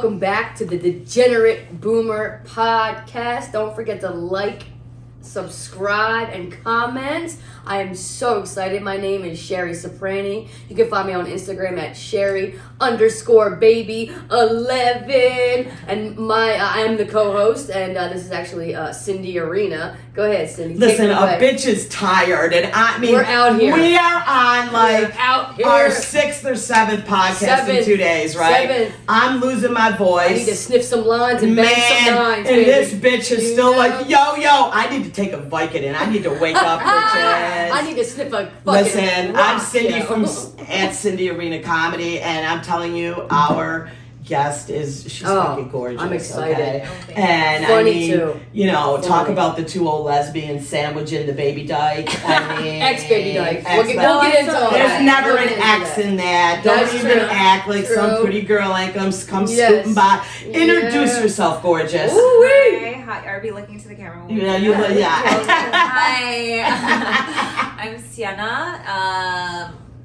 welcome back to the Degenerate Boomer Podcast. Don't forget to like, subscribe, and comment. I am so excited. My name is Sheri Soprani. You can find me on Instagram at Sheri_baby11. And I am the co-host, and this is actually Cindy Arena. Go ahead, Cindy. Listen, a bitch is tired, and I mean, we're out here. We are on like out here. Our 6th or 7th podcast in 2 days, right? 7th. I'm losing my voice. I need to sniff some lines and bang some lines. And baby. this bitch is still like, yo, I need to take a Vicodin. I need to wake up, bitches. I need to sniff a fucking Listen, I'm rock, Cindy yo. from at Cindy Arena Comedy, and I'm telling you, our guest she's fucking gorgeous. I'm excited. Okay? And funny I mean, too. you know, Funny. talk about the two old lesbians sandwiching the baby dyke. I mean, Ex-baby dyke. ex- We'll get into all There's that. never We'll an get into X that. in that. Don't That's even true. act like True. some pretty girl ain't come Yes. scooting by. Introduce Yeah. yourself, gorgeous. Ooh-wee. Hi, are we looking to the camera? when we Yeah, do you that? look- yeah. Hi, I'm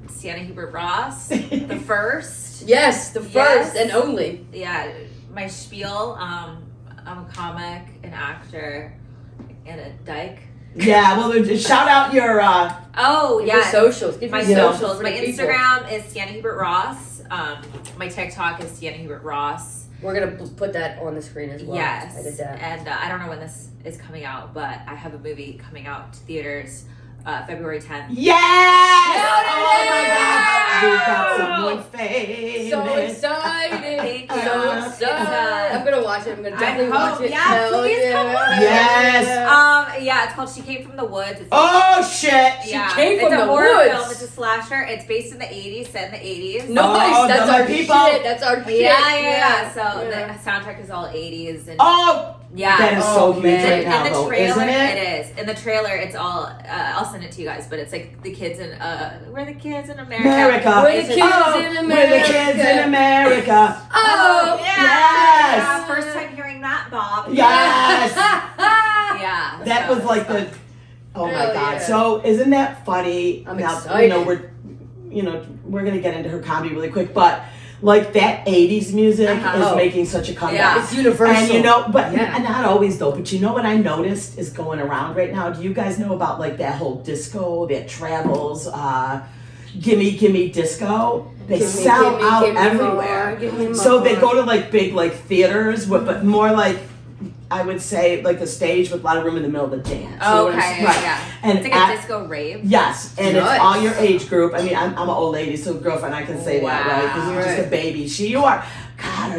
Sienna Hubert-Ross, the first. Yes, the first Yes. and only. Yeah, my spiel. I'm a comic, an actor, and a dyke. Yeah, well, shout out your. Oh, Your yeah. socials. Give My your socials. for My the people. Instagram is Sienna Hubert-Ross. My TikTok is Sienna Hubert-Ross. We're gonna put that on the screen as well. Yes. I did that. And I don't know when this is coming out, but I have a movie coming out to theaters February 10th. Yes! Hell Oh my God! We got someone famous. So excited! Thank So you. excited! I'm gonna watch it. I'm gonna definitely hope- watch it. yeah, Hell please come on. Yes. Yeah, it's called She Came from the Woods. It's Oh shit! came from it's the a horror woods. film. It's a slasher. It's based in the 80s, set in the 80s. Nice. Oh, That's my our people. shit. That's our shit. Yeah. So Yeah. the soundtrack is all 80s and Oh, yeah. that is Oh, so huge man. right now, in the though, trailer, isn't it? it is. In the trailer, it's all. I'll send it to you guys, but it's like the kids in. We're the kids in America. America. We're the kids in We're the kids in America. America. Oh, Yes. Yeah, first time hearing that, Bob. Yes. Yeah. That so was like it's the. Oh my Hell God! yeah. So isn't that funny? I'm now, excited. We're gonna get into her comedy really quick, but like that '80s music Uh-huh. is Oh. making such a comeback. Yeah. It's universal. And but Yeah. not always though. But you know what I noticed is going around right now? Do you guys know about like that whole disco that travels? Gimme disco. They Gimme, sell gimme, out gimme everywhere. more, gimme So they more. go to like big like theaters, but more like I would say like a stage with a lot of room in the middle of the dance. You know what I'm Okay, saying? Right. yeah. And It's like at- a disco rave. Yes, and Nice. it's all your age group. I mean, I'm an old lady, so girlfriend, I can say that, right? Because you're just a Right. baby. You are. God,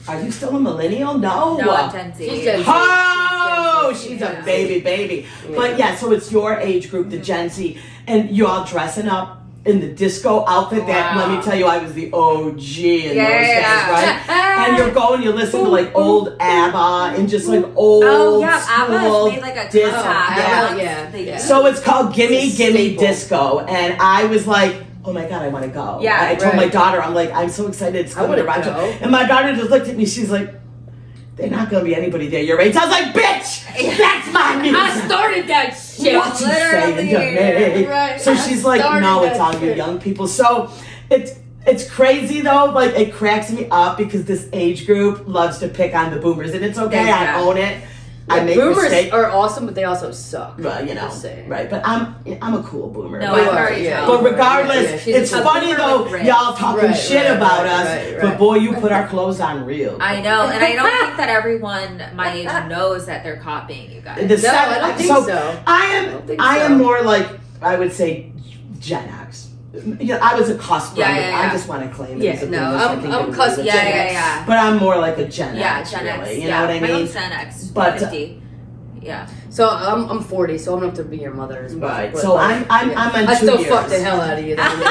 are you still a millennial? No. No, I'm Gen Z. She's Gen Z. Oh, She's she's Gen a Z. baby. But yeah, so it's your age group, the Gen Z, and you're all dressing up in the disco outfit. That let me tell you, I was the OG in those days, right? And you're going, you listen to like old ABBA and just like old Oh yeah, ABBA school has made like a disco. comeback. Yeah. They Yeah. do. So it's called Gimme It's a Gimme staple. Disco, and I was like, oh my God, I want to go. Yeah, I told my right. daughter, I'm like, I'm so excited it's I coming to wanna Rancho. go. And my daughter just looked at me, she's like, they're not going to be anybody there your age. I was like, bitch, that's my music. I started that shit. What you saying to me? Right. So I she's like, started no, that it's all you shit. young people. So it's crazy though. Like it cracks me up because this age group loves to pick on the boomers, and it's okay. I Exactly. own it. I Yeah, make boomers mistakes. are awesome, but they also suck. Well, you know, Just saying. right? But I'm a cool boomer. No, But- I'm You are, very yeah. young. But regardless, Yeah, she's it's a funny boomer though, with grit. y'all talking Right, shit right, about right, us, right, but right. boy, you put our clothes on real. I know, and I don't think that everyone my age knows that they're copying you guys. The No, I don't think so. I don't think am so. more like I would say Gen X. You know, I was a cusp. Yeah, I yeah, yeah. just want to claim it Yeah, as a no, boomer, so I I'm can get away cusp with Gen it. Yeah. But I'm more like a Gen Yeah, X, Gen really. X. You know what I My mean? mom's Gen X. But- 50. Yeah. So I'm 40, so I'm gonna have to be your mother as well. Right. But, So like, I'm yeah. on I 2 still years. fuck the hell out of you. Then.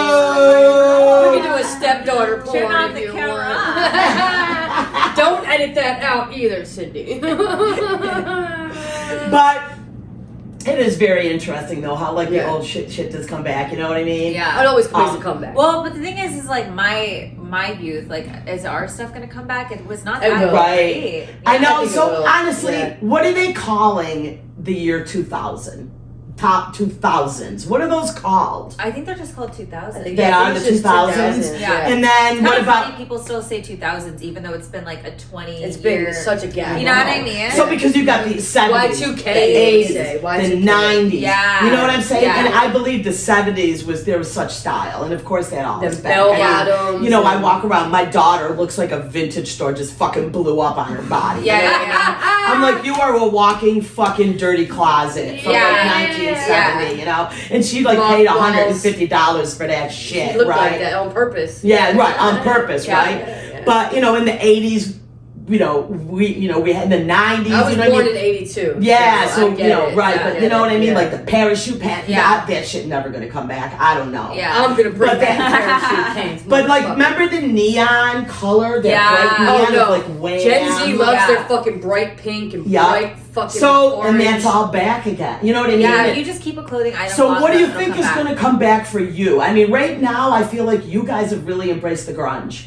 Oh! We can do a stepdaughter porn Turn off if the you camera. want. Don't edit that out either, Cindy. But it is very interesting though how like the Yeah. old shit does come back. You know what I mean? Yeah. I'd always praise the comeback. Well, but the thing is like my youth, like, is our stuff gonna come back? It was not It that will. great. I know. think it So will. honestly, Yeah. what are they calling the year 2000? top 2000s. What are those called? I think they're just called 2000. They are the 2000s. Yeah. And then It's what kind of about? funny people still say 2000s even though it's been like a 20 It's year. been such a gap. You know what I mean? So because you got the 70s, Y2K, the 80s, say, the Y2K. 90s. Yeah. You know what I'm saying? Yeah. And I believe the 70s there was such style, and of course that all is The back. bell I mean, bottoms. you know, I walk around. My daughter looks like a vintage store just fucking blew up on her body. Yeah, You know what I yeah, mean? I'm like, you are a walking fucking dirty closet from Yeah. like 1970, you know? And she like paid $150 for that shit, She looked right? like that on purpose. Yeah, right, on purpose, Yeah. right? Yeah. But you know, in the 80s, we had the 90s. I was you know what born I mean? in 82. Yeah, so I you get know, it. right, I but get you know what I it, mean, yeah. like the parachute pants. Yeah. That shit never gonna come back. I don't know. Yeah. I'm gonna bring But back that- parachute pants. But like, motherfucker. remember the neon color? That Yeah. bright Oh neon no, of like wham. Gen Z loves Yeah. their fucking bright pink and Yeah. bright fucking So, orange. and that's all back again. You know what I mean? Yeah, you just keep a clothing item. So long what do you enough, think it'll is come going to come back for you? I mean, right now, I feel like you guys have really embraced the grunge.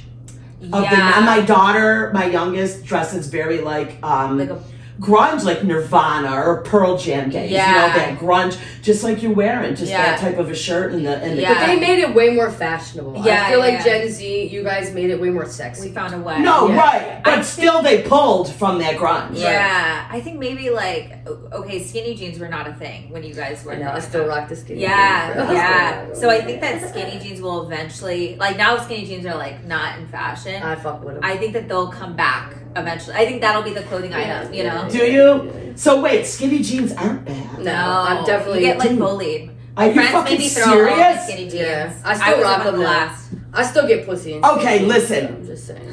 back? And my daughter, my youngest, dresses very like Like a grunge, like Nirvana or Pearl Jam days. Yeah. You know, that grunge, just like you're wearing, just Yeah. that type of a shirt and the Yeah. But they made it way more fashionable. Yeah, I feel like yeah. Gen Z, you guys made it way more we sexy. found a way. No, Yeah. right, but still they pulled from that grunge. Yeah, I think maybe like okay, skinny jeans were not a thing when you guys were. I know, I growing still up. rock the skinny Yeah, jeans, bro. yeah. So I think that skinny jeans will eventually, like now skinny jeans are like not in fashion. I fuck with them. I think that they'll come back eventually. I think that'll be the clothing item, you know? Do you? So wait, skinny jeans aren't bad. No, I'm definitely- You get like Dude, bullied. Are you Friends fucking made me throw all the serious? skinny jeans. Yeah, I still was rock one of them the now. last. I still get pussy. In Okay, jeans, listen. I'm just saying.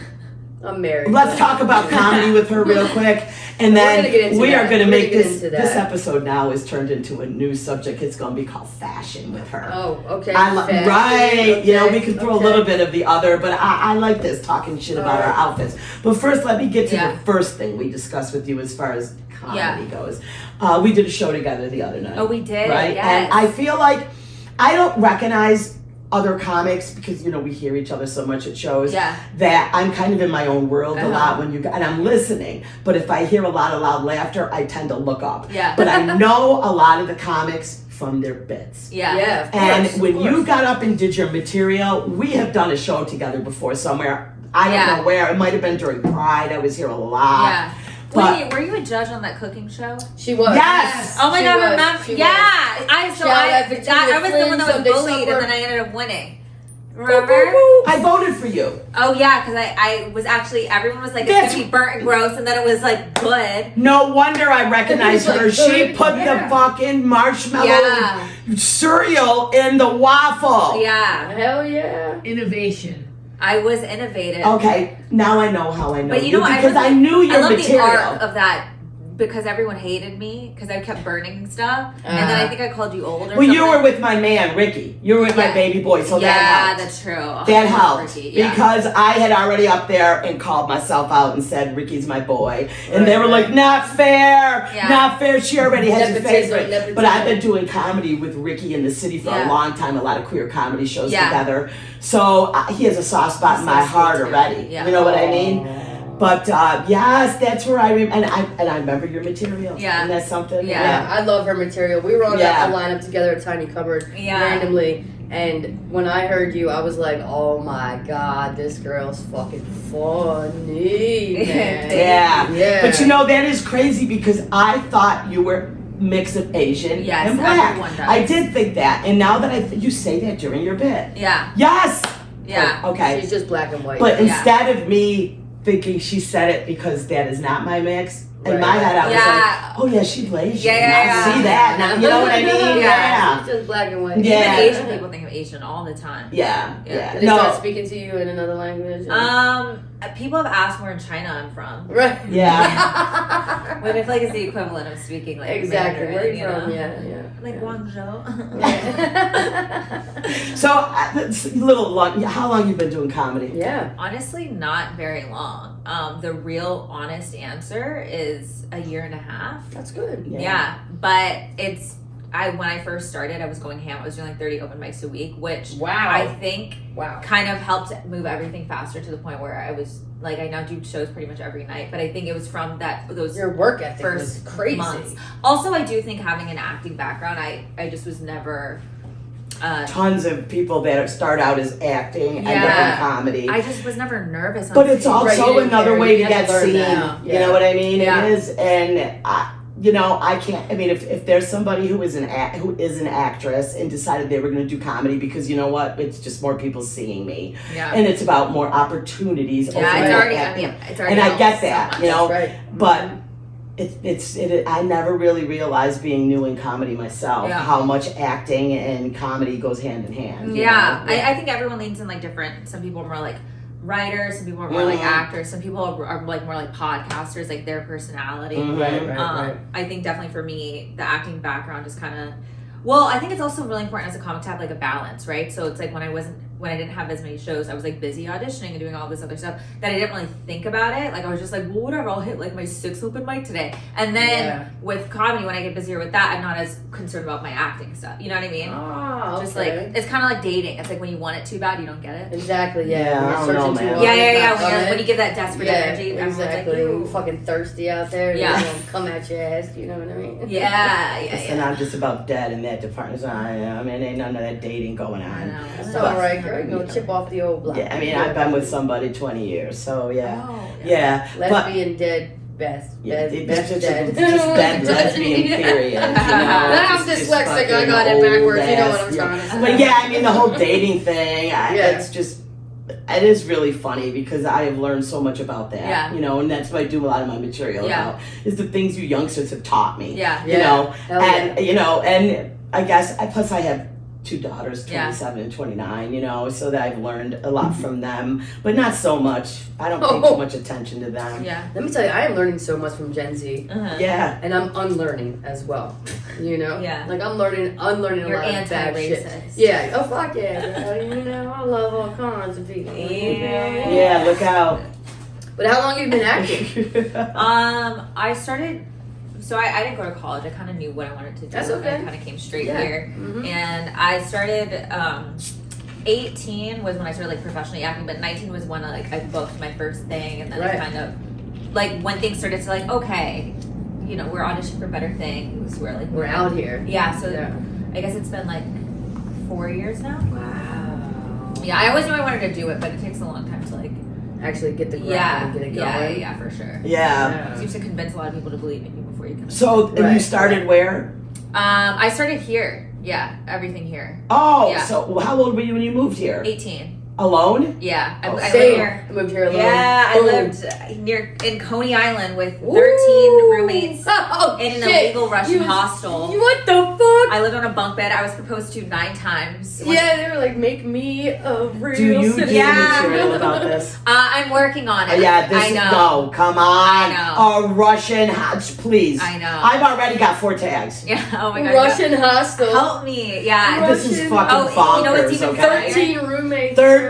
I'm married. Let's talk about comedy with her real quick, and We're then gonna get into we that. are going to We're make gonna get this. into that. This episode now is turned into a new subject. It's going to be called fashion with her. Oh, okay. Right, Fashion, you know, we okay, can throw a okay. little bit of the other, but I like this, talking shit about our outfits. But first, let me get to Yeah. the first thing we discussed with you as far as comedy Yeah. goes. We did a show together the other night. Oh, we did. Right? Yes. And I feel like I don't recognize other comics because, you know, we hear each other so much at shows Yeah. that I'm kind of in my own world a Uh-huh. lot and I'm listening. But if I hear a lot of loud laughter, I tend to look up. Yeah. But I know a lot of the comics from their bits. Yeah. Yeah, of And course, when of you course. got up and did your material, we have done a show together before somewhere. I don't Yeah. know where. It might have been during Pride. I was here a lot. Yeah. But- Wait, were you a judge on that cooking show? She was. Yes! Oh my She god, was, remember? she Yeah, was. I Shout out to I was the Flynn, one that was Sunday bullied, supper. and then I ended up winning. Remember? I voted for you. Oh yeah, because I was actually everyone was like it's That's- gonna be burnt and gross, and then it was like good. No wonder I recognized It was her. like She good. put Yeah. the fucking marshmallow Yeah. cereal in the waffle. Yeah, Hell yeah. Innovation. I was innovative. Okay, now I know how I know But you know what? because I really- knew your I love material. the art of that because everyone hated me because I kept burning stuff, and then I think I called you old. Or Well, you something. were with my man Ricky. You were with my Yeah. baby boy, so yeah, that helped. that's true. That helped Ricky, yeah. because I had already up there and called myself out and said Ricky's my boy, and Right, they were like, "Not fair, Yeah. not fair." She already has a Nepotism, favorite, nepotism. but I've been doing comedy with Ricky in the city for a Yeah. long time. A lot of queer comedy shows Yeah. together, so he has a soft spot in He's my so heart sweet, too. already. Yeah. You know what I mean? But yes, that's where I and I remember your material. Yeah. and that's something. Yeah. Yeah, I love her material. We were on Yeah. a lineup together at Tiny Cupboard Yeah. randomly, and when I heard you, I was like, "Oh my god, this girl's fucking funny, man." Yeah. Yeah. But you know, that is crazy because I thought you were mix of Asian Yes, and black. everyone does. I did think that. And now that you say that during your bit. Yeah, Yes. yeah. Oh, okay. She's just black and white. But Yeah. instead of me thinking she said it because that is not my mix, in Right, my head I was Yeah. like, oh yeah, she Blasian. Yeah, yeah, I yeah. see that. Now, you know what I mean? Yeah. She's just black and white. Yeah. Even Asian people think of Asian all the time. Yeah. Yeah. Yeah. Did they start No. speaking to you in another language? People have asked where in China I'm from. Right. Yeah. Which I feel like is the equivalent of speaking like Exactly. Where are you Mandarin, from? know? Yeah. Like Guangzhou. So, it's a little long. How long you been doing comedy? Yeah. Honestly, not very long. The real honest answer is a year and a half. That's good. Yeah, but when I first started, I was going ham. I was doing like 30 open mics a week, which Wow. I think Wow. kind of helped move everything faster to the point where I was like, I now do shows pretty much every night. But I think it was from those Your work ethic first was crazy. months. Also, I do think having an acting background, I just was never. Tons of people that start out as acting and Yeah. in comedy. I just was never nervous. But it's Right, you also didn't another care. way You to had get to learn seen. that. You know what I mean? Yeah. It is, and I can't. I mean, if there's somebody who is an actress and decided they were going to do comedy because you know what, it's just more people seeing me, Yeah. and it's about more opportunities. Yeah, over it's that already. acting. It's already. And I get helped so that, much. you know. That's right. But I never really realized being new in comedy myself Yeah. how much acting and comedy goes hand in hand. you Yeah, know? I think everyone leans in like different. Some people are more like writers, some people are more like actors, some people are like more like podcasters, like their personality. Mhm. Right. I think definitely for me, the acting background is kind of. Well, I think it's also really important as a comic to have like a balance, right? So it's like when I didn't have as many shows, I was like busy auditioning and doing all this other stuff that I didn't really think about it. Like I was just like, well, whatever, I'll hit like my 6 open mic today. And then with comedy, when I get busier with that, I'm not as concerned about my acting stuff. You know what I mean? Oh, Just like it's kind of like dating. It's like when you want it too bad, you don't get it. Exactly. Yeah, Yeah. I You're don't searching know, too man. hard, Yeah. it's not When coming. you give that desperate energy, everyone's exactly. like, You "Ew." fucking thirsty out there. Yeah. They're gonna come at your ass. You know what I mean? Yeah. And I'm just about dead in that department. So I mean, ain't none of that dating going on. I know. It's all right, girl. You know, chip off the old block. Yeah, I mean, I've been with somebody 20 years, so yeah. Oh, Yeah, but Lesbian dead best. yeah, Best just dead. dead lesbian period. You know, I'm just dyslexic. I fucking got it old backwards. You know what ass, I'm yeah. trying to say. But yeah, I mean, the whole dating thing, Yeah. it's just. It is really funny because I have learned so much about that, Yeah. you know, and that's what I do a lot of my material Yeah. about, is the things you youngsters have taught me, Yeah. you know, Hell and, you know, and I guess, plus I have 2 daughters, Yeah. 27 and 29, you know, so that I've learned a lot from them, but not so much. I don't pay too much attention to them. Yeah. Let me tell you, I am learning so much from Gen Z. Uh-huh. Yeah. And I'm unlearning as well. You know? Yeah. Like I'm unlearning You're a lot of bad shit. anti-racist. Yeah. Oh fuck yeah. Girl. You know, I love all kinds of people. Yeah. Yeah, look out. But how long have you been acting? I started. So I didn't go to college. I kind of knew what I wanted to do. That's okay. I kind of came straight Yeah. here, Mhm. and I started. 18 was when I started like professionally acting, but 19 was when I booked my first thing, and then I Right. kind of like when things started to like okay, you know, we're auditioning for better things. We're out here. Yeah. So Yeah. I guess it's been like 4 years now. Wow. Yeah, I always knew I wanted to do it, but it takes a long time to like. Actually get the ground Yeah, and get it going. yeah, for sure. Yeah. So you have to convince a lot of people to believe in you before you can. So, and you Right, started where? I started here. Yeah, everything here. Oh, Yeah. so how old were you when you moved here? 18. Alone? Yeah, I Oh, lived Same. here. I moved here alone. Yeah, I Boom. lived in Coney Island with 13 Ooh. roommates Oh, in an shit. illegal Russian You- hostel. What the fuck? I lived on a bunk bed. I was proposed to 9 times. Yeah, they were like, make me a real Do you do citizen. Yeah. material about this? I'm working on it. Yeah, this I is know. no, come on. I A Russian please. I know. I've already got 4 tags. Yeah. Oh my god. Russian hostel. Help me. Yeah. This is Russian- fucking Oh, bonkers, you know what's even okay? 13 roommates. 13.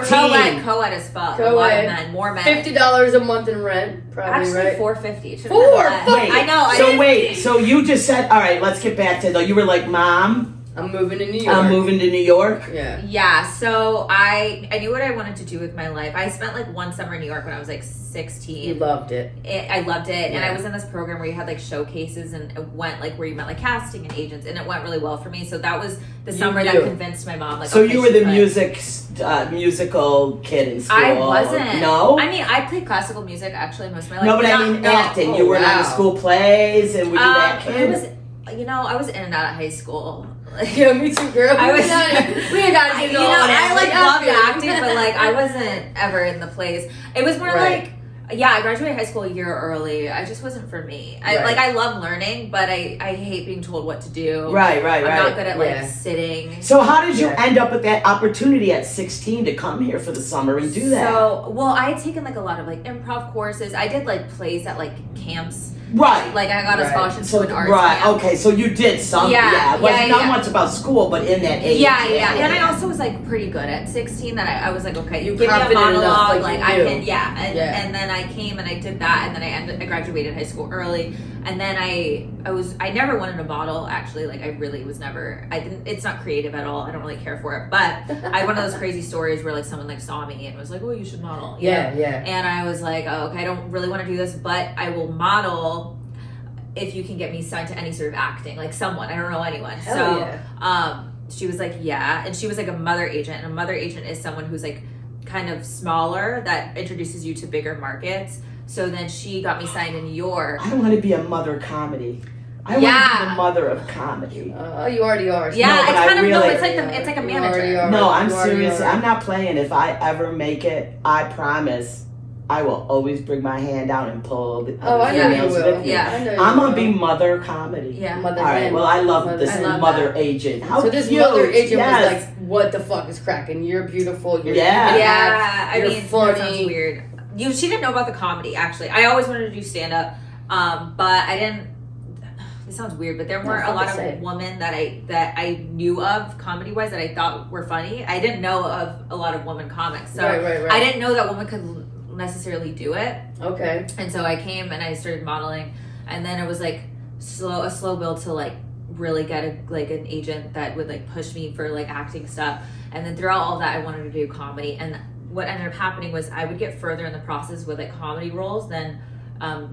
Co-ed as fuck. Co-ed. A lot of men. More men. $50 a month in rent, probably, Actually, right? $450. It should've Four? been less. Fuck. Wait, I know. I So didn't- wait, so you just said, all right, let's get back to though. You were like, Mom, I'm moving to New York. I'm moving to New York. Yeah. Yeah, so I knew what I wanted to do with my life. I spent like one summer in New York when I was like 16. You loved it. I loved it, and Yeah. I was in this program where you had like showcases and it went like where you met like casting and agents, and it went really well for me. So that was the You summer that knew. convinced my mom. Like, So okay, you were she the could. musical kid in school. I wasn't. No. I mean, I played classical music actually most of my life. No, but I Not- mean no. acting. Oh, You were in wow. the school plays, and were you that I kid? was, I was in and out of high school. Like, Yeah, me too, girl. I was- we ain't got to you do know, all that. I like I loved feel you. acting, but like I wasn't ever in the plays. It was more Right. like, yeah, I graduated high school a year early. I just wasn't for me. Right. I love learning, but I hate being told what to do. Right. I'm not good at like Yeah. sitting. So how did you Yeah. end up with that opportunity at 16 to come here for the summer and do that? So, well, I had taken like a lot of like improv courses. I did like plays at like camps. right. Like I got a Right. scholarship So to an arts right. camp. Okay. So you did something. Yeah, It wasn't yeah, not yeah. much about school, but in that age. Yeah. And I also was like pretty good at 16 that I was like, okay, You give me a confident enough, monologue, like, like you I knew. can, yeah. And, Yeah. and then I came and I did that, and then I graduated high school early. And then I never wanted to model, actually. Like, I really was never, it's not creative at all. I don't really care for it. But I had one of those crazy stories where, like, someone, like, saw me and was like, oh, you should model. Yeah. And I was like, oh, okay, I don't really want to do this, but I will model if you can get me signed to any sort of acting. Like, someone. I don't know anyone. Hell yeah. She was like, yeah. And she was, like, a mother agent. And a mother agent is someone who's, like, kind of smaller that introduces you to bigger markets. So then she got me signed in New York. I want to be a mother comedy. I want to be the mother of comedy. You already are. Yeah, no, it's kind of really, it's like a manager. No, I'm serious. I'm not playing. If I ever make it, I promise I will always bring my hand out and pull the I know you will. Yeah. I'm gonna be mother comedy. Yeah. Mother All right. Well, I love this mother that. Agent. How so this cute. mother agent yes. was like, "What the fuck is cracking? You're beautiful. You're I you're mean, funny." That sounds weird. She didn't know about the comedy, actually. I always wanted to do stand up, but I didn't. This sounds weird, but there weren't a lot of women that I knew of comedy wise that I thought were funny. I didn't know of a lot of women comics, so right. I didn't know that women could necessarily do it. Okay. And so I came and I started modeling, and then it was like a slow build to like really get an agent that would like push me for like acting stuff. And then throughout all that, I wanted to do comedy. And what ended up happening was I would get further in the process with like comedy roles than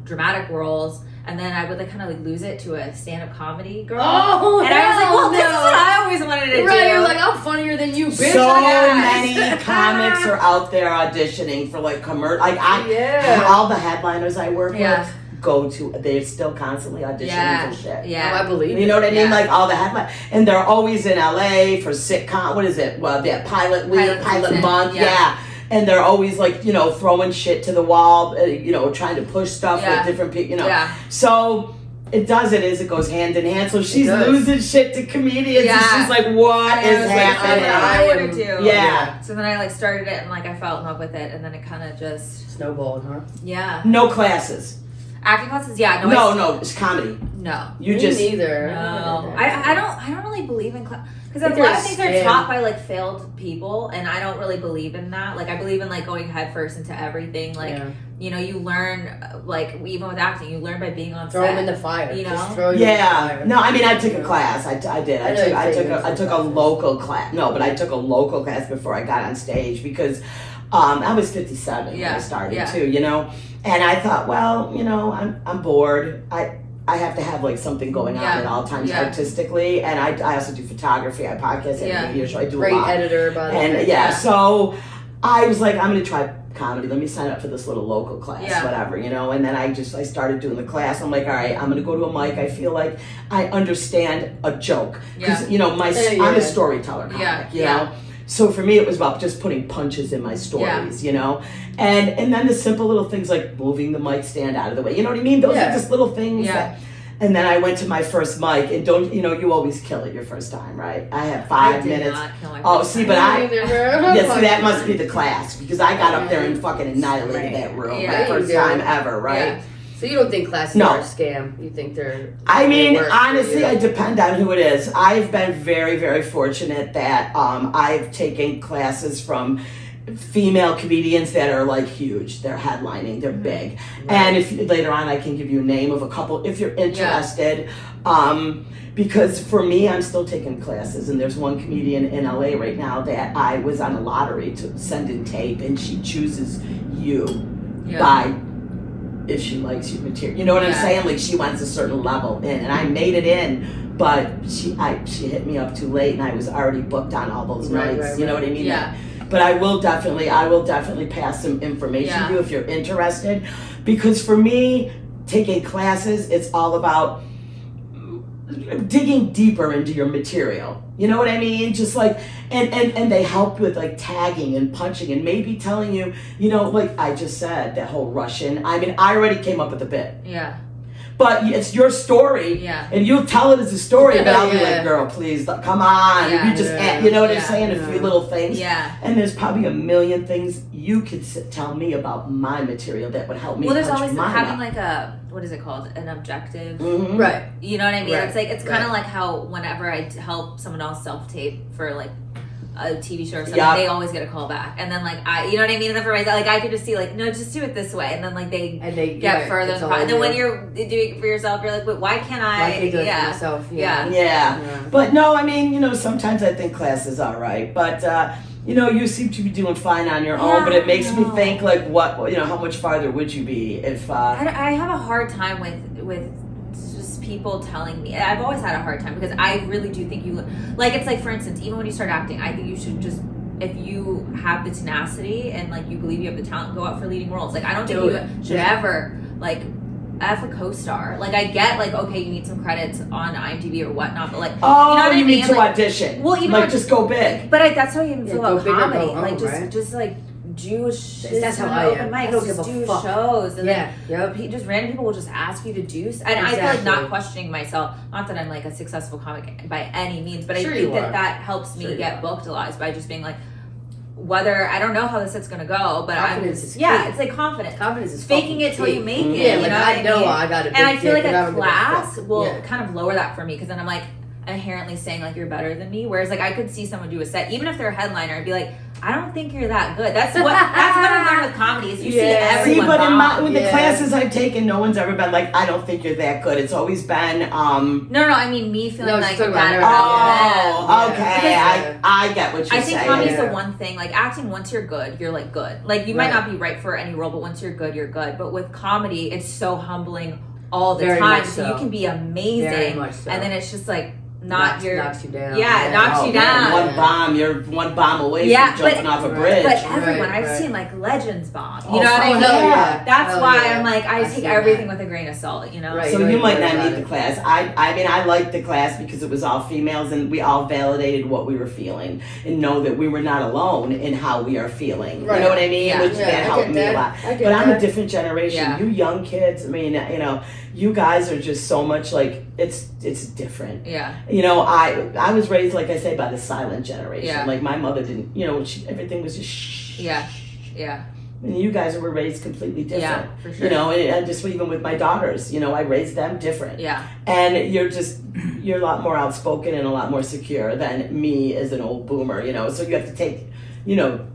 dramatic roles. And then I would like kind of like lose it to a stand-up comedy girl. Oh, and I was like, well, this is what I always wanted to do. Right, you're like, I'm funnier than you, bitch. So many comics are out there auditioning for like commercial. Like all the headliners I work with go to. They're still constantly auditioning for shit. Yeah, I believe. You know what I mean? Like all the headline, and they're always in LA for sitcom. What is it? Well, yeah, pilot week, pilot month. Yeah. And they're always like, you know, throwing shit to the wall, you know, trying to push stuff with different people, you know. Yeah. So it goes hand in hand. So she's losing shit to comedians. And she's like, what is happening? I wanted to. Yeah. So then I like started it and like I fell in love with it, and then it kind of just snowballed, huh? Yeah. No classes. Acting classes? Yeah. No, it's comedy. No. You Me just neither. No. I don't really believe in class. Because a lot of things are taught by like failed people, and I don't really believe in that. Like I believe in like going headfirst into everything. Like you know, you learn like even with acting, you learn by being on set. Throw them in the fire. You know? Just throw you in the fire. No, I mean I took a class. I did. I took a local class. No, but I took a local class before I got on stage because I was 57 when I started too. You know, and I thought, well, you know, I'm bored. I have to have like something going on at all times artistically, and I also do photography. I podcast every year, so I do great a lot. editor, by the way. And so I was like, I'm gonna try comedy. Let me sign up for this little local class, whatever, you know. And then I started doing the class. I'm like, all right, I'm gonna go to a mic. I feel like I understand a joke because you know I'm a storyteller comic, you know. So for me, it was about just putting punches in my stories, you know, and then the simple little things like moving the mic stand out of the way. You know what I mean? Those are just little things. Yeah. And then I went to my first mic, and you always kill it your first time, right? I had 5 minutes. Not kill my first time. That must be the class because I got up there and fucking annihilated that room my first time ever, right? Yeah. So you don't think classes are a scam? You think they're... I mean, honestly, I depend on who it is. I've been very, very fortunate that I've taken classes from female comedians that are like huge. They're headlining. They're big. Right. And if later on I can give you a name of a couple if you're interested. Because for me, I'm still taking classes, and there's one comedian in LA right now that I was on a lottery to send in tape, and she chooses you by if she likes your material. You know what I'm saying? Like she wants a certain level in, and I made it in, but she hit me up too late, and I was already booked on all those nights. You know what I mean? Yeah. But I will definitely pass some information to you if you're interested, because for me, taking classes, it's all about digging deeper into your material. You know what I mean? Just like, and they help with like tagging and punching and maybe telling you, you know, like I just said, that whole Russian. I mean, I already came up with a bit. Yeah. But it's your story, and you'll tell it as a story, but I'll be like, girl, please, come on. You just, you know what I'm saying? A few little things. Yeah. And there's probably a million things you could tell me about my material that would help me. Well, there's always having like a, what is it called? An objective. Mm-hmm. Right. You know what I mean? Right. It's like, it's kind of like how whenever I help someone else self-tape for like a TV show or something, Yep. they always get a call back. And then, like, you know what I mean? And then for myself, like, I could just see, like, no, just do it this way. And then, like, they get further. And then when you're doing it for yourself, you're like, wait, why can't I? Why can't I do it for myself? Yeah. But no, I mean, you know, sometimes I think class is all right. But, you know, you seem to be doing fine on your own. But it makes me think, like, what, you know, how much farther would you be if... I have a hard time with just people telling me. I've always had a hard time because I really do think you... Like, it's like, for instance, even when you start acting, I think you should just... If you have the tenacity and, like, you believe you have the talent, go out for leading roles. Like, I don't think you should ever, like, F a co-star. Like, I get, like, okay, you need some credits on IMDb or whatnot, but, like, oh, you know what I mean? Need to like, audition. Well, you know, like, just go big. But that's how you even feel about comedy. Home, like, right? just like, Jewish. That's how I am. I don't give a do fuck. shows, and then just random people will just ask you to do. And I feel like not questioning myself. Not that I'm like a successful comic by any means, but I think that helps me get booked a lot is by just being like, whether I don't know how this set's gonna go, but confidence it's like confidence. Confidence is faking it till you make it. Yeah, you like know I know I got it. And I feel like a class will kind of lower that for me because then I'm like inherently saying like you're better than me. Whereas like I could see someone do a set, even if they're a headliner, and be like, I don't think you're that good. That's what I learned with comedy is you see everyone. See, but bomb. with the classes I've taken, no one's ever been like, I don't think you're that good. It's always been No, I mean me feeling like that. Okay. I get what you're saying. I think comedy's the one thing, like acting, once you're good, you're like good. Like you might not be right for any role, but once you're good, you're good. But with comedy, it's so humbling all the time. So you can be amazing. And then it's just like knocks you down. Yeah, it knocks you down. You're one bomb away from jumping off a bridge. But everyone, I've seen like legends bomb. You know what I mean? That's why I'm like, I take everything with a grain of salt, you know? Right, so you might not need the class. I mean, I liked the class because it was all females and we all validated what we were feeling and know that we were not alone in how we are feeling. Right. You know what I mean? Which that helped me a lot. But I'm a different generation. Yeah. You young kids, I mean, you know, you guys are just so much like, it's different. Yeah. You know, I was raised, like I say, by the silent generation. Yeah. Like my mother didn't, you know, everything was just shh. Yeah. And you guys were raised completely different. Yeah, for sure. You know, and just even with my daughters, you know, I raised them different. Yeah. And you're a lot more outspoken and a lot more secure than me as an old boomer, you know. So you have to take, you know,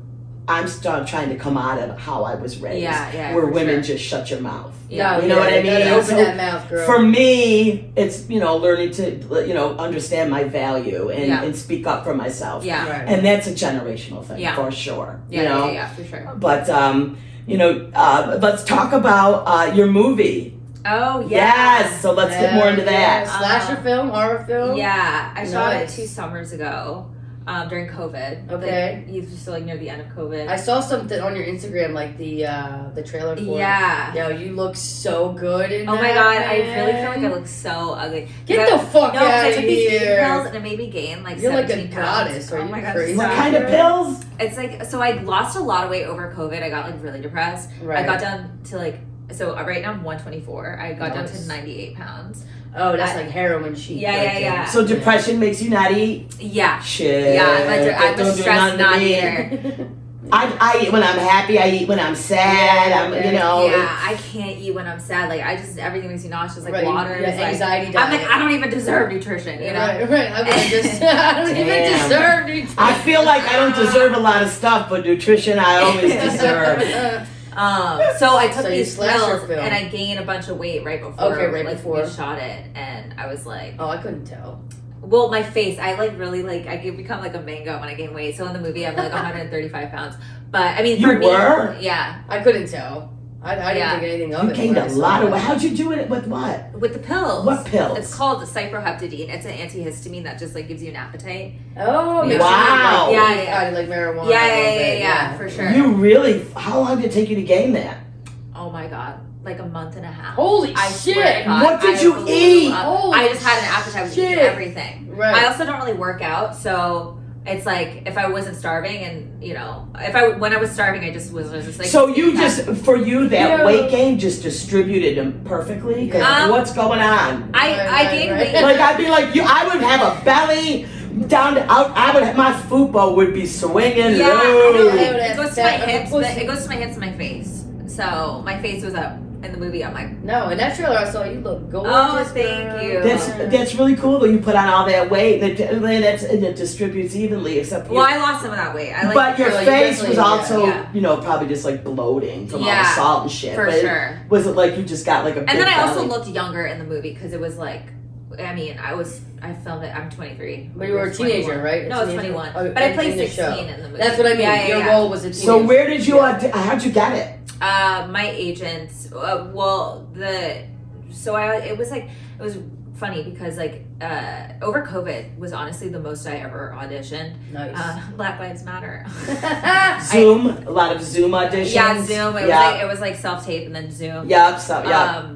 I'm still trying to come out of how I was raised. Where women just shut your mouth. Yeah, you know what I mean? Open that mouth, girl. For me, it's, you know, learning to, you know, understand my value and speak up for myself. Yeah. Right. And that's a generational thing for sure. Yeah, you know? yeah, for sure. But, you know, let's talk about your movie. Oh, yeah. Yes. So let's get more into that. Slasher film, horror film? Yeah. I shot it 2 summers ago. During COVID. Okay. You still like near the end of COVID. I saw something on your Instagram, like the trailer for it. Yeah. Yo, you look so good in that. Oh my god, man. I really feel like I look so ugly. Get the fuck out I of took these here. pills and it made me gain like You're 17 like a goddess. pounds. Are Oh my you god, crazy? What kind of pills? It's like, so I lost a lot of weight over COVID. I got like really depressed. Right. I got down to like, so right now I'm 124. I got down to 98 pounds. Oh, that's like heroin chic. Yeah. So depression makes you not eat? Yeah. Shit. Yeah, I'm a stressed not eater. I eat when I'm happy. I eat when I'm sad. You know. Yeah, I can't eat when I'm sad. Like everything makes me nauseous. Like water. Anxiety. I'm like, I don't even deserve nutrition. You know. Right. I don't even deserve nutrition. I feel like I don't deserve a lot of stuff, but nutrition I always deserve. So I took these pills and I gained a bunch of weight right before. Before we shot it, and I was like, oh, I couldn't tell. Well, my face, I like really like I could become like a mango when I gain weight. So in the movie, I'm like 135 pounds. But I mean, for me, yeah, I couldn't tell. I didn't think anything of it. You gained a lot of weight. How'd you do it? With what? With the pills. What pills? It's called cyproheptadine. It's an antihistamine that just like gives you an appetite. Oh, wow! Like marijuana. Yeah, for sure. You really? How long did it take you to gain that? Oh my god. Like a month and a half. Holy shit! God, what did you eat? I just had an appetite to eat everything. Right. I also don't really work out, so it's like if I wasn't starving, and you know, when I was starving, I just was just like. So you for you that weight gain just distributed them perfectly. What's going on? I gained weight. Like I'd be like you. I would have a belly down to out. I would have, my fupa would be swinging. Yeah, it goes to my hips. It goes to my hips and my face. So my face was up in the movie. I'm like, no, in that trailer I saw you look gorgeous. oh, thank girl. you. That's really cool though. You put on all that weight and it distributes evenly, except for Well, I lost some of that weight. but your face was also, yeah. you know, probably just like bloating from all Yeah, the salt and shit. for but sure. Was it like you just got like a big And then I also belly? looked younger in the movie because it was like, I mean, I filmed it. I'm 23. But you were a teenager, 21. right? No, I was 21. Oh, but I played in the 16 show. in the movie. That's what I mean. Yeah, Your role was a teenager. So where did you how'd you get it? My agents. It was funny because like over COVID was honestly the most I ever auditioned. Nice. Black Lives Matter. Zoom, a lot of Zoom auditions. Yeah, Zoom. It was like self tape and then Zoom. Yep. So yeah.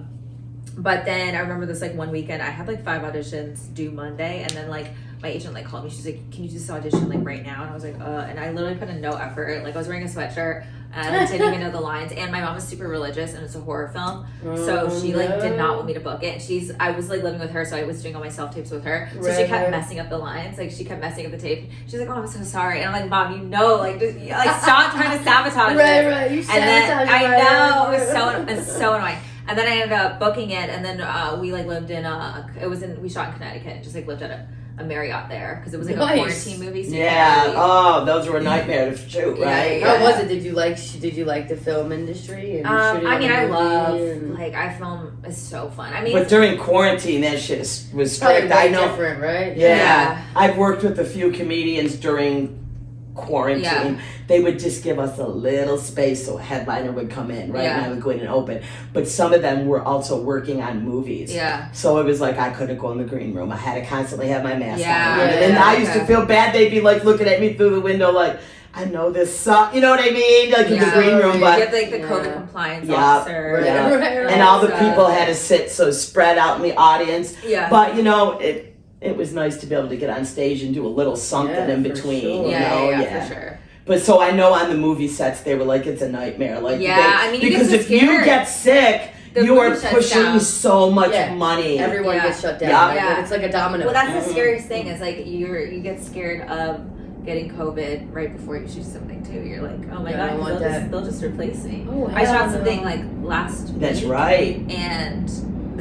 But then I remember this like one weekend I had like 5 auditions due Monday, and then like my agent like called me. She's like, "Can you just audition like right now?" And I was like, and I literally put in no effort. Like I was wearing a sweatshirt and I didn't even know the lines. And my mom is super religious, and it's a horror film, so she like did not want me to book it. And I was like living with her, so I was doing all my self tapes with her. So she kept messing up the lines. Like she kept messing up the tape. She's like, "Oh, I'm so sorry." And I'm like, "Mom, you know, like stop trying to sabotage it." Right. You And then sabotaged I know it was so annoying. And then I ended up booking it, and then we like lived in we shot in Connecticut, and just like lived at a Marriott there because it was like a quarantine movie. So yeah. Oh, those were a nightmare to shoot, right? Yeah. How was it? Did you like the film industry? And I mean, I love I film is so fun. I mean, but during quarantine, that shit was strict. I know. Different, right? Yeah. I've worked with a few comedians during quarantine. Yeah. They would just give us a little space so a headliner would come in, right? Yeah. And I would go in and open. But some of them were also working on movies. Yeah. So it was like I couldn't go in the green room. I had to constantly have my mask Yeah. on. Yeah, And I used to feel bad. They'd be like looking at me through the window like, I know this sucks. You know what I mean? Like in the green room. But you have like the COVID compliance officer. Right. And all the people had to sit so spread out in the audience. Yeah. But you know, it was nice to be able to get on stage and do a little something in between. Sure. You know? For sure. But so I know on the movie sets they were like, it's a nightmare. Like, I mean, you because get so if you scared. get sick, The you are movie shuts pushing down. so much money. Everyone gets shut down. Yeah. It's like a domino. Well, that's the scariest thing is like you get scared of getting COVID right before you shoot something too. You're like, oh my god, they'll just replace me. Oh, I shot something like last That's week, right. and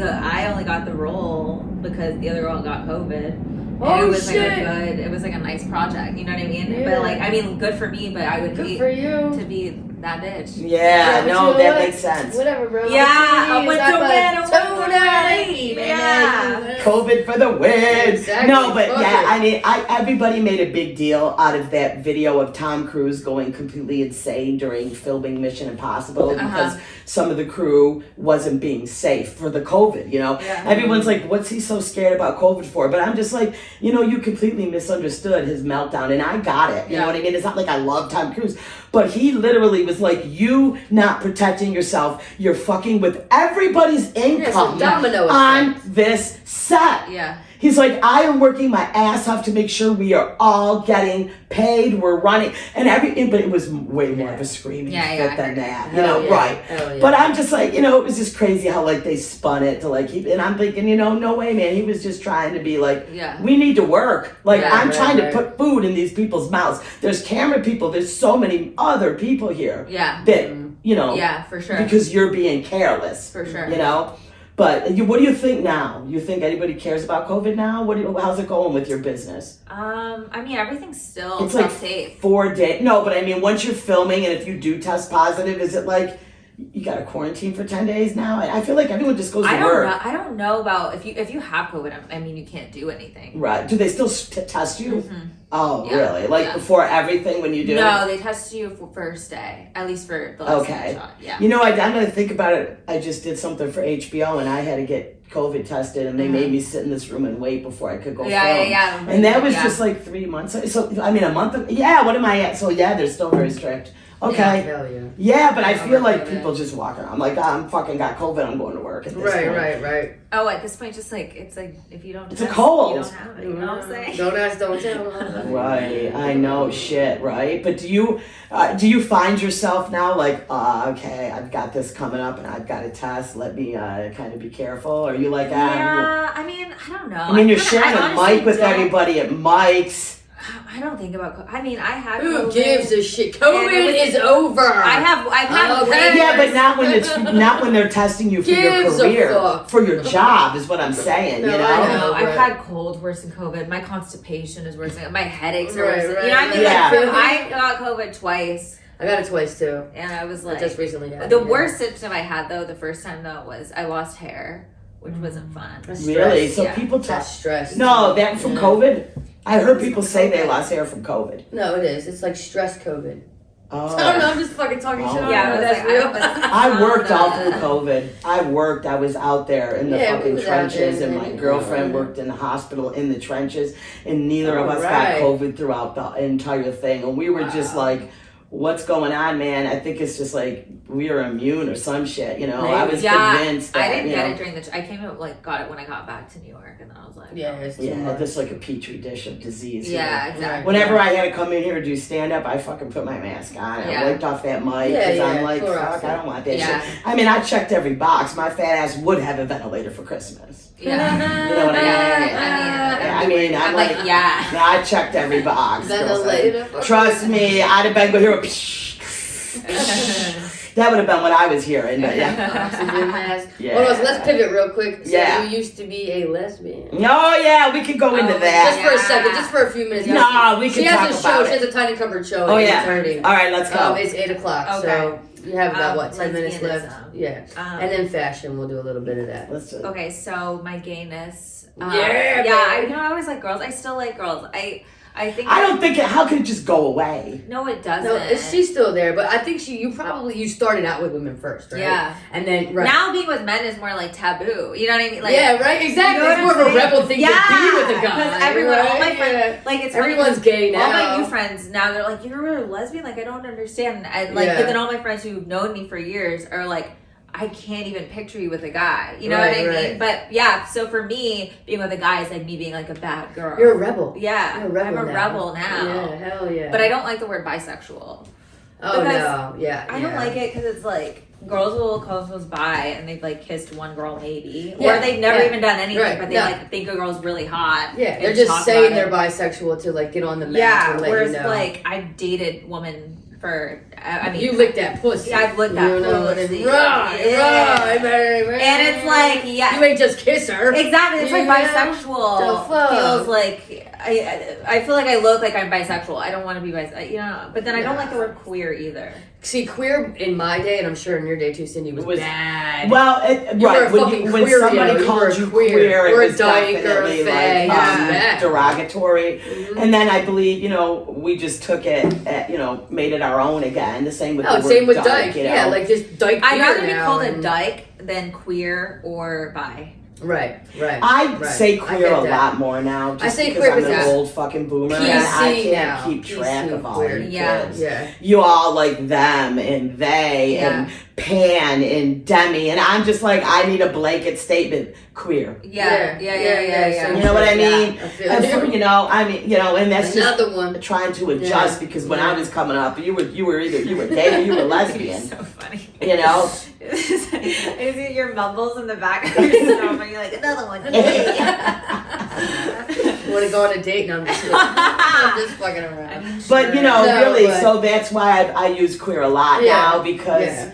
I only got the role because the other girl got COVID. Oh, it was shit. like it was like a nice project, you know what I mean? Yeah. But like, I mean, good for me, but I would hate for you to be that bitch. Yeah, but no, you know that what? makes sense. Whatever, bro. Yeah, I went to win. Yeah. COVID for the win. Exactly. No, but Fuck yeah, it. I mean, everybody made a big deal out of that video of Tom Cruise going completely insane during filming Mission Impossible because some of the crew wasn't being safe for the COVID, you know? Yeah. Everyone's like, what's he so scared about COVID for? But I'm just like, you know, you completely misunderstood his meltdown, and I got it. You know what I mean? It's not like I love Tom Cruise, but he literally was like, you not protecting yourself, you're fucking with everybody's income domino on this set. Yeah. He's like, I am working my ass off to make sure we are all getting paid. We're running, but it was way more of a screaming fit than that, you know, right? But I'm just like, you know, it was just crazy how like they spun it to like, and I'm thinking, you know, no way, man. He was just trying to be like, we need to work. Like I'm trying to put food in these people's mouths. There's camera people. There's so many other people here. Yeah. That you know. Yeah, for sure. Because you're being careless. For sure. You know. But what do you think now? You think anybody cares about COVID now? How's it going with your business? I mean, everything's still it's like safe. 4 days. No, but I mean, once you're filming and if you do test positive, is it like you got to quarantine for 10 days now? I feel like everyone just goes to work. I don't know about if you have COVID. I mean, you can't do anything. Right? Do they still test you? Mm-hmm. Oh, really? Like before everything when you do? No, they test you for first day, at least for the last shot. Yeah. You know, I'm gonna think about it. I just did something for HBO and I had to get COVID tested, and they made me sit in this room and wait before I could go film. Yeah. And that was just like 3 months. So I mean, a month. What am I at? So they're still very strict. Okay. Yeah, but I feel like people just walk around like, I'm fucking got COVID. I'm going to work. At this point. Right. Oh, at this point, just like it's like if you don't, it's a cold. You don't have it. You know what I'm saying? Don't ask, don't tell. Right. I know shit. Right. But do you find yourself now like, okay, I've got this coming up and I've got a test. Let me kind of be careful. Or are you like, yeah. I mean, I don't know. I mean, you're sharing a mic with everybody at Mike's. I don't think about. I mean, I had. Who COVID. gives a shit? COVID is over. I've had. Okay. Yeah, but not when they're testing you for your Gives a career, fuck. for your job is what I'm saying. No, You know. I No, know. I've Right. had cold worse than COVID. My constipation is worse than my headaches are Right, worse. Than, right, you know what I mean? right. Like, I got COVID twice, I got it twice too. and I was I like, just recently had the it, yeah. worst symptom I had though the first time though was I lost hair, which wasn't fun. That's Really? stress. So Yeah. people talk. That's stress. No, that from Yeah. COVID. I heard people say they lost hair from COVID. No, it is. It's like stress COVID. Oh. I don't know. I'm just fucking talking Oh. shit. Yeah, I I was that's like, real. I worked all through COVID. I was out there in the Yeah, we fucking was out trenches, there, and my yeah. girlfriend worked in the hospital in the trenches, and neither of us Alright. got COVID throughout the entire thing. And we were just like, what's going on, man? I think it's just like we are immune or some shit, you know? I was convinced that, I didn't you get know, it during the. I came up got it when I got back to New York, and then I was like, Yeah, oh. it's too yeah, much. just like a petri dish of disease. you know? Yeah, exactly. Whenever I had to come in here and do stand up, I fucking put my mask on. I Yeah. wiped off that mic Yeah, because yeah, I'm like, Clorox, fuck, I don't want that Yeah. shit. I mean, I checked every box. My fat ass would have a ventilator for Christmas. Yeah. You know what I mean? I mean, I'm like, yeah. yeah, I checked every box. Ventilator. Trust me, I'd have been going here. That would have been what I was hearing, but yeah. Oxygen mask. Yeah. Hold on, so let's pivot real quick. So Yeah. you used to be a lesbian. Oh yeah, we could go into Just that. for a second, just for a few minutes. No, we can She talk has a show. about She has it. a tiny cupboard show. Oh at yeah. 8:30. All right, let's go. It's 8 o'clock. Okay. So you have about what 10 minutes lesbianism. left. Yeah. And then fashion. We'll do a little bit of that. Let's do it. Okay, so my gayness. Yeah, I baby. I always like girls. I still like girls. I think I don't think how could it just go away? No, it doesn't. No, she's still there, but I think you started out with women first, right? Yeah. And then Now being with men is more like taboo. You know what I mean? Like, yeah, right. Exactly. You know It's what more I'm of a saying? rebel thing to be with a guy. Because everyone, all my right? friends, like it's funny Everyone's 'cause gay now. All my new friends now, they're like, "You're a lesbian?" Like, I don't understand. And like, Yeah. but then all my friends who've known me for years are like, I can't even picture you with a guy. You know Right, what I mean? right. But yeah, so for me, being with a guy is like me being like a bad girl. You're a rebel. Yeah, You're a rebel I'm a now. rebel now. Yeah, hell yeah. But I don't like the word bisexual. Oh because no, yeah. I don't like it because it's like girls will call themselves bi and they've like kissed one girl maybe, Yeah, or they've never yeah. even done anything, Right, but they no. like think a girl's really hot. Yeah, and they're just talk saying about they're it. bisexual to like get on the map Yeah, and let whereas you know. like I've dated women for I mean you licked that pussy. Yeah, I've licked that you know, pussy. Right, Yeah. right. And it's like, yeah. You ain't just kiss her. Exactly, it's like Yeah. bisexual. The fuck? Feels like I feel like I look like I'm bisexual. I don't want to be bisexual, you know. But then I don't Yeah. like the word queer either. See, queer in my day, and I'm sure in your day too, Cindy, was bad. Well, You were a right, fucking when queer, somebody you were called a you queer. queer, Or it a was dyke or a definitely fag, like yeah. derogatory. Mhm. And then I believe, we just took it, made it our own again. The same with the Oh, word same with dyke, dyke. you know? Yeah, like just dyke. I'd queer rather be now called a and- dyke than queer or bi. Right. I right. say I queer get a that. lot more now. Just I say because queer I'm because an old fucking boomer and PC I can't now. keep track PC of all queer. you Yeah. kids. Yeah. You all like them and they Yeah. and Pan and Demi, and I'm just like, I need a blanket statement, queer. Yeah. You know what I mean? I feel And you. and that's just Another one. trying to adjust because when I was coming up, you were gay or you were lesbian. So funny. You know? I see your mumbles in the back of your stomach. You're like, another one. Want to go on a date? No, I'm just kidding. I'm just fucking around. But No, really, but- so that's why I use queer a lot Yeah. now because Yeah.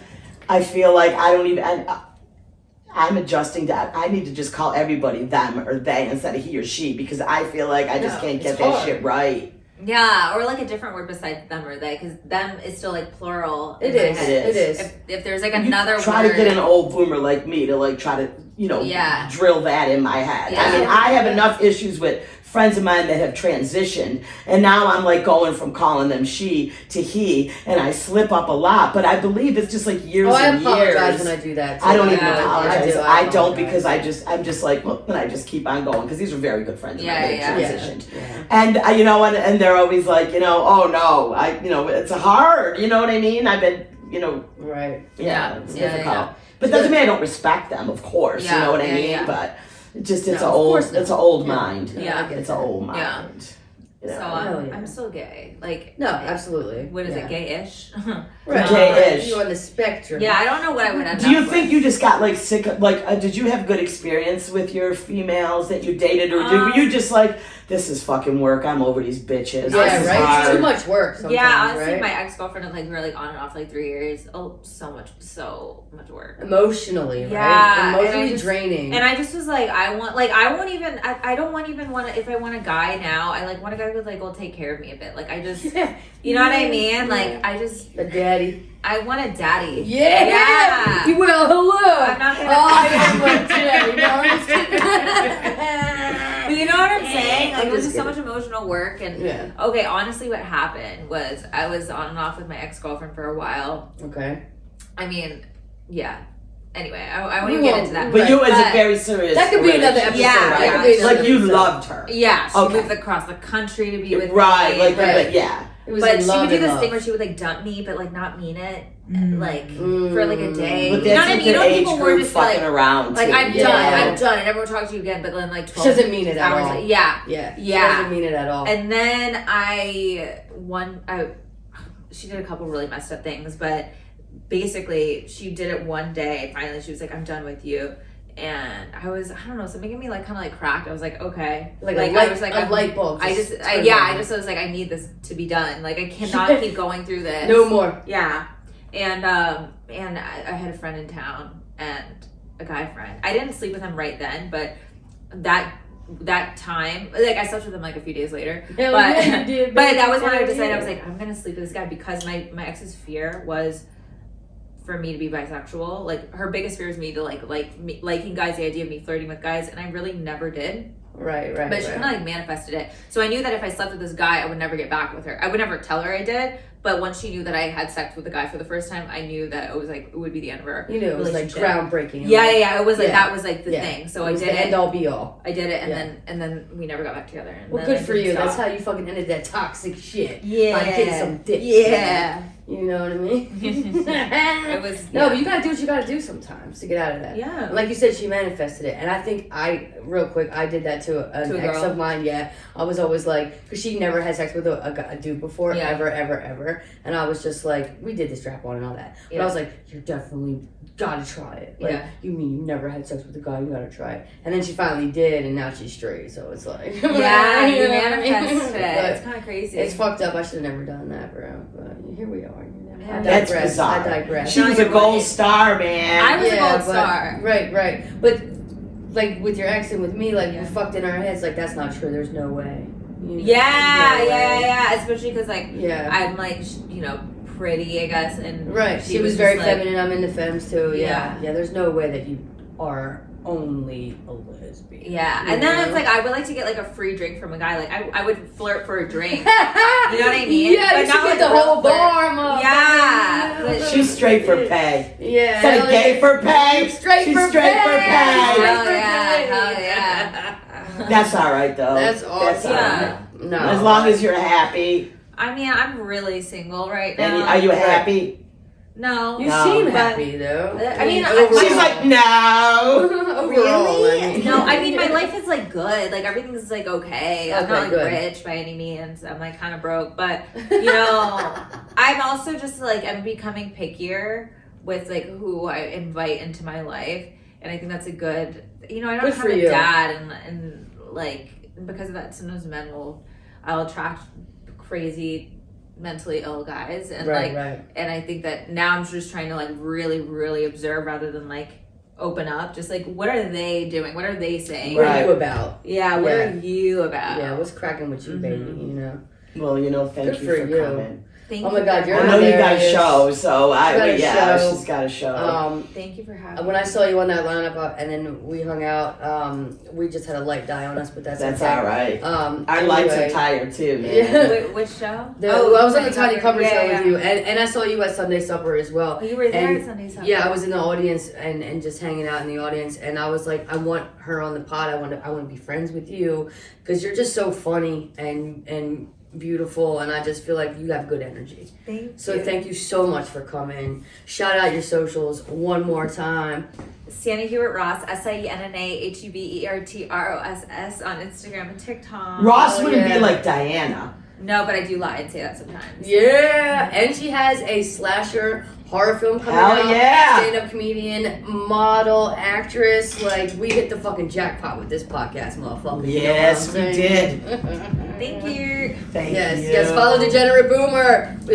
I feel like I don't even. I'm adjusting that. I need to just call everybody them or they instead of he or she because I feel like I just No, can't it's get that hard. shit right. Yeah, or like a different word besides them or they, because them is still like plural. It in my is. head. It is. If there's like You another try word. to get an old boomer like me to like try to Yeah. drill that in my head. Yeah. I mean, I have enough issues with friends of mine that have transitioned, and now I'm like going from calling them she to he, and I slip up a lot. But I believe it's just like years I and apologize years. when I do that. I don't too. even Yeah, apologize. I I don't apologize. because I'm just like, well, then I just keep on going because these are very good friends of mine that Yeah, transitioned. Yeah. And and they're always like, oh no, it's hard. You know what I mean? I've been, Right. yeah, it's Yeah, difficult. yeah. But doesn't mean I don't respect them, of course. You Yeah, know what I yeah, mean? yeah. But it's No, an of old, course not. it's an old Yeah. mind. Yeah. I get It's that. an old Yeah. mind. So I'm still gay. Like no, absolutely. What is it? Gay-ish. Right. Gay-ish. You're on the spectrum. Yeah, I don't know what I would end Do you up think with. you just got like sick of, like, did you have good experience with your females that you dated, or were you just like, this is fucking work, I'm over these bitches? Yeah, This is right? hard. It's too much work sometimes, Yeah, honestly, right? my ex-girlfriend, like, we were, like, on and off, like, 3 years. Oh, so much work. Emotionally, right? Yeah. Emotionally draining. And I just was like, I don't want even want to, if I want a guy now, I, like, want a guy who, like, will take care of me a bit. Like, I just, you know what I mean? Like, I just. A daddy. I want a daddy. Yeah. You will. Hello. I'm not gonna. I am a daddy. No, I'm just kidding. But you know what I'm saying? Like, I'm it was just just so much emotional work. And okay, honestly, what happened was I was on and off with my ex-girlfriend for a while. Okay. I mean, yeah. Anyway, I won't even get into that. But it was a very serious. That could be another episode. Yeah, right? yeah. That could be another Like you episode. loved her. Yeah, she Okay. moved across the country to be with Right, me. like, Right. but yeah. It was But in she love would do and this love. thing where she would like dump me, but like not mean it, like for like a day. But You know that's what I a mean? You good know, age people were group just fucking like, around. like too. I'm Yeah. done. I never will talk to you again. But then like 12 She doesn't mean it at hours all. later- yeah, Yeah. yeah. She doesn't mean it at all. And then she did a couple really messed up things, but basically she did it one day. Finally, she was like, "I'm done with you." And I don't know, something in me like kind of like cracked. I was like, okay, Like I was like, a light bulb. I was like, I need this to be done. Like, I cannot keep going through this. No more. Yeah. And I had a friend in town and a guy friend. I didn't sleep with him right then, but that time, like I slept with him like a few days later. Hell but yeah, you did, but baby. that was when I Hell decided yeah. I was like, I'm gonna sleep with this guy because my ex's fear was for me to be bisexual. Like her biggest fear was me to liking guys, the idea of me flirting with guys, and I really never did. Right. But she kind of like manifested it. So I knew that if I slept with this guy, I would never get back with her. I would never tell her I did. But once she knew that I had sex with a guy for the first time, I knew that it was like it would be the end of her. You knew it was like relationship. groundbreaking. Yeah. It was like that was like the thing. So I did the it. end all be all. I did it, and then we never got back together. And Well, then good I for didn't you. stop. That's how you fucking ended that toxic shit. Yeah. By getting some dick. Yeah. You know what I mean? It was No, but you gotta do what you gotta do sometimes to get out of that. Yeah. Like you said, she manifested it, and I think I did that to an To a ex girl? of mine. Yeah, I was always like, because she never had sex with a dude before, Yeah. ever, and I was just like, we did the strap on and all that, but I was like, you definitely gotta try it. Like, you mean you never had sex with a guy? You gotta try it. And then she finally did, and now she's straight. So it's like, Yeah, you know what I mean? manifested it. But It's kind of crazy. it's fucked up. I should have never done that, bro. But here we are. You know? I That's digress. bizarre. I digress. She was a gold star, man. I was a gold but- star. Right. But like with your ex and with me, like Yeah. we fucked in our heads. Like that's not true. There's no way. You know, Yeah, there's no way. yeah. Especially because like Yeah. I'm like pretty, I guess, and Right. She was very just, like, feminine. I'm into femmes too. Yeah. Yeah. There's no way that you are only a lesbian. Yeah, You and then know? it's like I would like to get like a free drink from a guy. Like I would flirt for a drink. You know what I mean? Yeah, But you should not get like the a real whole flirt. bar, motherfucker. Yeah, but She's straight for pay. Yeah. Instead of hell gay yeah. for pay, Straight she's for straight pay. for pay. Hell yeah. That's all right, though. That's awesome. all Yeah. right. No. As long as you're happy. I mean, I'm really single right And now. are you happy? No. You No. seem But- happy though. I mean, overall. She's like, no. Overall, I mean. No, I mean my life is like good. Like everything's like okay. I'm Okay, not like good. rich by any means. I'm like kind of broke, but you know, I'm also just like I'm becoming pickier with like who I invite into my life, and I think that's a good. You know, I don't Good have for a you. dad, and like because of that, sometimes I'll attract crazy mentally ill guys, and Right. and I think that now I'm just trying to like really, really observe rather than like open up. Just like, what are they doing? What are they saying? What are Right. you about? Yeah, what Yeah. are you about? Yeah, what's cracking with you, baby? You know. Well, thank Good you for for you. coming. Thank Oh you my God, for you're I know you got a hilarious. show, so got a show. she's got a show. Thank you for having When me. I saw you on that lineup, and then we hung out, we just had a light die on us, but that's That's okay. all right. Our Anyway. lights are tired too, man. Yeah. Which show? I was on the Tiny Cover Yeah, show yeah. with you, and I saw you at Sunday Supper as well. Oh, you were there And- at Sunday Supper. Yeah, I was in the audience and just hanging out in the audience, and I was like, I want her on the pod. I want to be friends with you because you're just so funny and beautiful, and I just feel like you have good energy. Thank you so much for coming. Shout out your socials one more time. Sienna Hubert-Ross, SIENNA HUBERTROSS on Instagram and TikTok. Ross wouldn't be like Diana. No, but I do lie and say that sometimes. Yeah, and she has a slasher horror film coming Hell out. yeah. Stand-up comedian, model, actress. Like, we hit the fucking jackpot with this podcast, motherfucker. Yes, we did. Thank you. Thank you. Yes, follow Degenerate Boomer. We